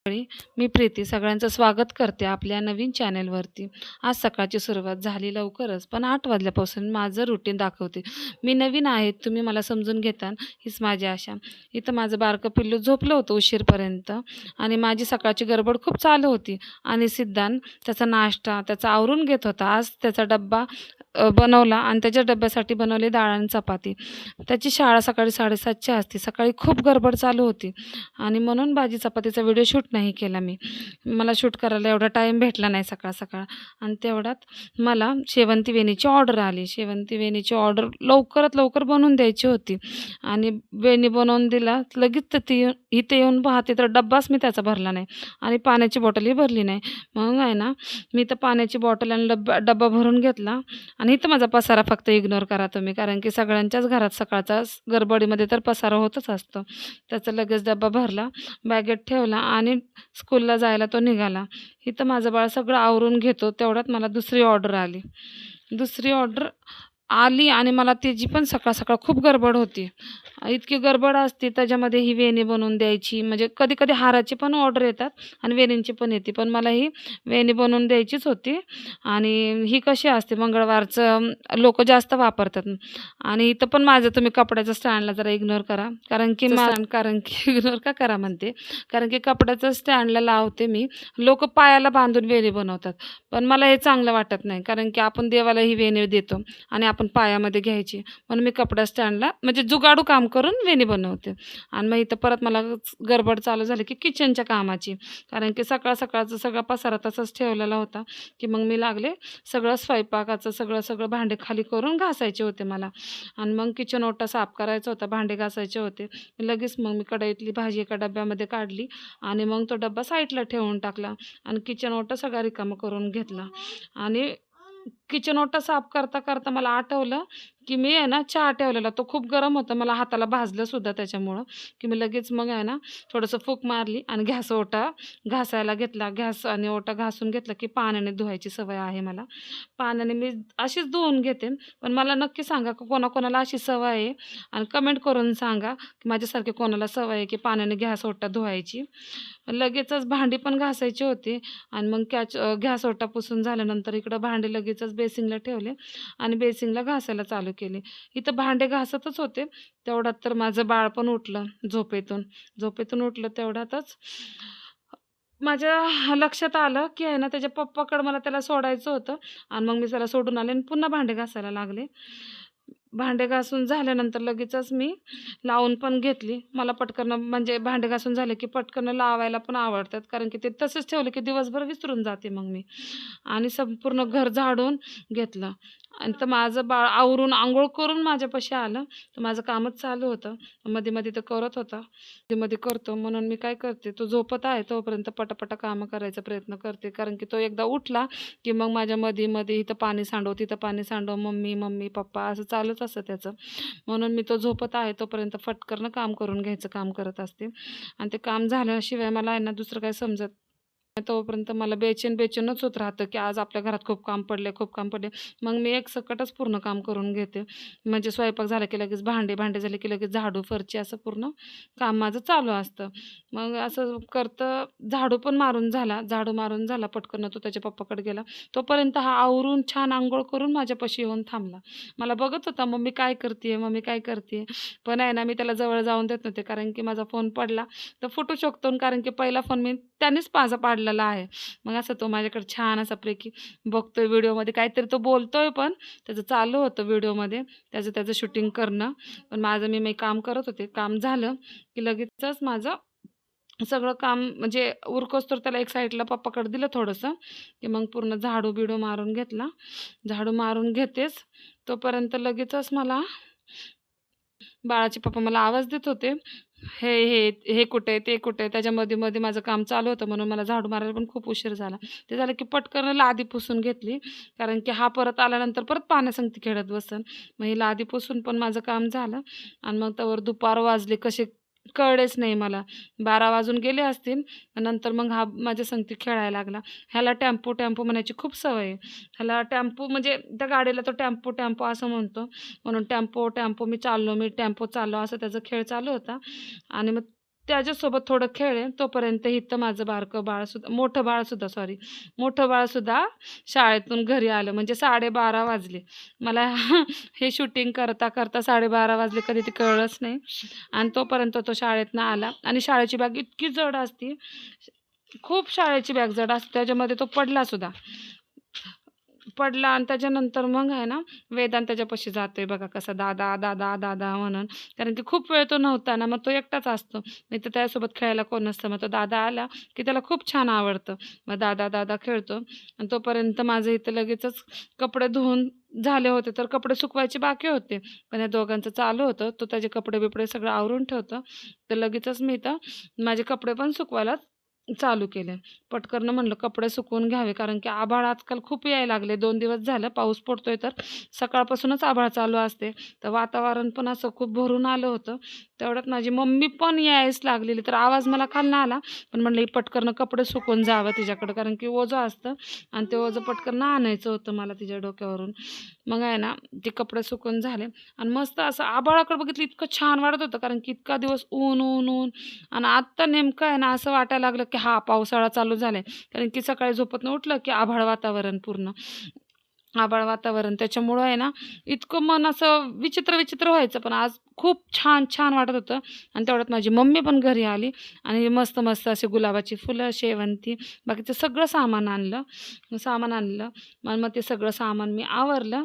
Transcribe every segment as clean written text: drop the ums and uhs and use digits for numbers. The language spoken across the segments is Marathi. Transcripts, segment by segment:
सकाळी मी प्रीती सगळ्यांचं स्वागत करते आपल्या नवीन चॅनलवरती. आज सकाळची सुरुवात झाली लवकरच, पण 8 वाजल्यापासून माझं रुटीन दाखवते. मी नवीन आहे, तुम्ही मला समजून घेताल हीच माझी आशा. इथं माझं बारकं पिल्लू झोपलं होतं उशीरपर्यंत आणि माझी सकाळची गडबड खूप चालू होती आणि सिद्धांत त्याचा नाश्ता त्याचा आवरून घेत होता. आज त्याचा डब्बा बनवला आणि त्याच्या डब्यासाठी बनवली डाळ आणि चपाती. त्याची शाळा सकाळी 7:30ची असते. सकाळी खूप गडबड चालू होती आणि म्हणून भाजी चपातीचा व्हिडिओ शूट नाही केला मी. मला शूट करायला एवढा टाईम भेटला नाही सकाळ-सकाळ आणि तेवढ्यात मला शेवंती वेणीची ऑर्डर आली. शेवंती वेणीची ऑर्डर लवकरात लवकर बनवून द्यायची होती आणि वेणी बनवून दिला. लगेच तर ती इथे येऊन पाहते तर डब्बाच मी त्याचा भरला नाही आणि पाण्याची बॉटलही भरली नाही. मग आहे ना, मी तर पाण्याची बॉटल आणि डब्बा भरून घेतला आणि इथं माझा पसारा फक्त इग्नोर करा तुम्ही, कारण की सगळ्यांच्याच घरात सकाळचा गडबडीमध्ये तर पसारा होतच असतो. त्याचा लगेच डब्बा भरला, बॅगेत ठेवला आणि स्कूलला जायला तो निघाला. इथं माझं बाळ सगळं आवरून घेतो तेवढ्यात मला दुसरी ऑर्डर आली. दुसरी ऑर्डर आली आणि मला त्याची पण सकाळ-सकाळ खूप गडबड होती. इतकी गडबड असते त्याच्यामध्ये ही वेणी बनवून द्यायची. म्हणजे कधी-कधी हाराची पण ऑर्डर येतात आणि वेणींची पण येते. पण मला ही वेणी बनवून द्यायचीच होती आणि ही कशी असते मंगळवारचं लोकं जास्त वापरतात आणि इथं पण माझं तुम्ही कपड्याच्या स्टँडला जरा इग्नोर करा. कारण की इग्नोर का करा म्हणते, कारण की कपड्याचं स्टँडला लावते मी. लोकं पायाला बांधून वेणी बनवतात. पण मला हे चांगलं वाटत नाही, कारण की आपण देवाला ही वेणी देतो आणि आपण पायामध्ये घ्यायची. म्हणून मी कपडा स्टँडला म्हणजे जुगाडू काम करून वेणी बनवते. आणि मग इथं परत मला गडबड चालू झाली की किचनच्या कामाची, कारण की सकाळचा सगळा पसारा तसाच ठेवलेला होता की मग मी लागले सगळं स्वयंपाकाचं सगळं भांडे खाली करून घासायचे होते मला आणि मग किचन ओटा साफ करायचा होता, भांडे घासायचे होते. लगेच मग मी कढईतली भाजी एका डब्यामध्ये काढली आणि मग तो डब्बा साईडला ठेवून टाकला आणि किचन ओटा सगळा रिकामा करून घेतला आणि किचन ओटा साफ करता करता मला आठवलं की मी आहे ना चहा ठेवलेला, तो खूप गरम होता, मला हाताला भाजलं सुद्धा त्याच्यामुळं की मी लगेच मग आहे ना थोडंसं फूक मारली आणि गॅस ओटा घासायला घेतला. गॅस आणि ओटा घासून घेतला की पाण्याने धुवायची सवय आहे मला. पाण्याने मी अशीच धुवून घेते. पण मला नक्की सांगा की कोणाकोणाला अशी सवय आहे आणि कमेंट करून सांगा की माझ्यासारखी कोणाला सवय आहे की पाण्याने गॅस ओटा धुवायची. लगेचच भांडी पण घासायची होती आणि मग गॅस ओटा पुसून झाल्यानंतर इकडं भांडे लगेचच बेसिंगला ठेवले आणि बेसिंगला घासायला चालू केले. इथं भांडे घासतच होते तेवढ्यात तर माझं बाळ पण उठलं झोपेतून उठलं. तेवढ्यातच माझ्या लक्षात आलं की आहे ना त्याच्या पप्पाकडं मला त्याला सोडायचं होतं आणि मग मी त्याला सोडून आले आणि पुन्हा भांडे घासायला लागले. भांडे घासून झाल्यानंतर लगेचच मी लावून पण घेतली. मला पटकन म्हणजे भांडे घासून झाले की पटकन लावायला पण आवडतात, कारण की ते तसंच ठेवलं की दिवसभर विसरून जाते मग मी. आणि संपूर्ण घर झाडून घेतलं आणि तर माझं बाळ आवरून अंघोळ करून माझ्यापाशी आलं. तर माझं कामच चालू होतं. मध्ये-मध्ये तो करत होता. मध्ये-मध्ये करतो म्हणून मी काय करते, तो झोपत आहे तोपर्यंत पटापटा कामं करायचा प्रयत्न करते. कारण की तो एकदा उठला की मग माझ्या मध्ये-मध्ये इथं पाणी सांडव, तिथं पाणी सांडव, मम्मी, मम्मी, पप्पा असं चालूच असतं त्याचं. म्हणून मी तो झोपत आहे तोपर्यंत फटकरनं काम करून घ्यायचं काम करत असते आणि ते काम झाल्याशिवाय मला आहे ना दुसरं काही समजत तोपर्यंत मला बेचैनच होत राहतं की आज आपल्या घरात खूप काम पडले, खूप काम पडले. मग मी एकसकटच पूर्ण काम करून घेते. म्हणजे स्वयंपाक झाला की लगेच भांडे झाले की लगेच झाडू, फरशी असं पूर्ण काम माझं चालू असतं. मग असं करतं झाडू मारून झाला पटकन तो त्याच्या पप्पाकडे गेला. तोपर्यंत हा आवरून छान अंघोळ करून माझ्यापाशी येऊन थांबला. मला बघत होता मम्मी काय करते मम्मी काय करते, पण आहे ना मी त्याला जवळ जाऊन देत नव्हते, कारण की माझा फोन पडला तर फुटू शकतो, कारण की पहिला फोन मी त्यानेच माझा पाडलेला आहे. मग असं तो माझ्याकडे छान असा पैकी बघतोय व्हिडिओमध्ये काहीतरी तो बोलतोय, पण त्याचं चालू होतं व्हिडिओमध्ये त्याचं शूटिंग करणं. पण मी काम करत होते. काम झालं की लगेचच माझं सगळं काम म्हणजे उरकोस तर त्याला एक साईडला पप्पाकडे दिलं थोडंसं की मग पूर्ण झाडू-बिडू मारून घेतला. झाडू मारून घेतेच तोपर्यंत लगेचच मला बाळाचे पप्पा मला आवाज देत होते. हे, हे कुठे, ते कुठे? त्याच्या मध्ये माझं काम चालू होतं म्हणून मला झाडू मारायला पण खूप उशीर झाला. ते झालं की पटकन लादी पुसून घेतली, कारण की हा परत आल्यानंतर परत पाण्यासंगती खेळत बसेल. मग ही लादी पुसून पण माझं काम झालं आणि मग तोवर दुपार वाजले कसे कळलेच नाही मला. 12 वाजून गेले असतील. नंतर मग हा माझ्या संगती खेळायला लागला. ह्याला टेम्पो म्हणायची खूप सवय आहे. ह्याला टेम्पो म्हणजे त्या गाडीला तो टेम्पो असं म्हणतो. म्हणून टेम्पो मी टेम्पो चाललो असं त्याचा खेळ चालू होता आणि मग त्याच्यासोबत थोडं खेळले. तोपर्यंत इथं माझं बारकं बाळसुद्धा मोठं बाळसुद्धा शाळेतून घरी आलं. म्हणजे 12:30 वाजले. मला हे शूटिंग करता, करता 12:30 वाजले कधी ते कळलंच नाही. आणि तोपर्यंत तो शाळेतनं आला आणि शाळेची बॅग इतकी जड असते, खूप शाळेची बॅग जड असते. त्याच्यामध्ये तो पडला आणि त्याच्यानंतर मग आहे ना, वेदांत त्याच्यापाशी जातोय बघा कसा दादा, दादा, दादा म्हणून. कारण की खूप वेळ तो नव्हता ना, मग तो एकटाच असतो. नाही तर त्यासोबत खेळायला कोण नसतं. मग तो दादा आला की त्याला खूप छान आवडतं. मग दादा, दादा खेळतो आणि तोपर्यंत माझं इथं लगेचच कपडे धुवून झाले होते, तर कपडे सुकवायचे बाकी होते. पण या दोघांचं चालू होतं. तो त्याचे कपडे-बिपडे सगळं आवरून ठेवतो. तर लगेचच मी इथं माझे कपडे पण सुकवायला चालू केले. पटकन म्हणलं कपडे सुकवून घ्यावे, कारण की आभाळ आजकाल खूप यायला लागले. 2 दिवस झालं पाऊस पडतोय, तर सकाळपासूनच आभाळ चालू असते. तर वातावरण पण असं खूप भरून आलं होतं. तेवढ्यात माझी मम्मी पण यायला लागलेली. तर आवाज मला खालनं आला, पण म्हणलं पटकन कपडे सुकवून जावं तिच्याकडं, कारण की ओझं असतं आणि ते ओझं पटकन आणायचं होतं मला तिच्या डोक्यावरून. मग आहे ना, ते कपडे सुकवून झाले आणि मस्त असं आभाळाकडे बघितलं, इतकं छान वाटत होतं, कारण की इतका दिवस ऊन, ऊन, ऊन आणि आत्ता नेमकं आहे ना, असं वाटायला लागलं की हा पावसाळा चालू झालाय. कारण की सकाळी झोपेतनं उठलं की आभाळ वातावरण पूर्ण. आभाळ वातावरण त्याच्यामुळं आहे ना, इतकं मन असं विचित्र, विचित्र व्हायचं. पण आज खूप छान, छान वाटत होतं आणि तेवढ्यात माझी मम्मी पण घरी आली आणि मस्त, मस्त अशी गुलाबाची फुलं, शेवंती, बाकीचं सगळं सामान आणलं. मग ते सगळं सामान मी आवरलं.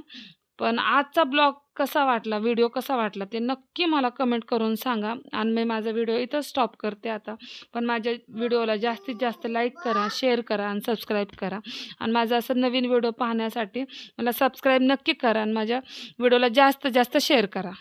पण आजचा ब्लॉग कसा वाटला, व्हिडिओ कसा वाटला ते नक्की मला कमेंट करून सांगा. आणि मी माझा व्हिडिओ इथं स्टॉप करते आता. पण माझ्या व्हिडिओला जास्तीत जास्त लाईक करा, शेअर करा आणि सबस्क्राईब करा. आणि माझं असं नवीन व्हिडिओ पाहण्यासाठी मला सबस्क्राईब नक्की करा आणि माझ्या व्हिडिओला जास्त जास्त शेअर करा.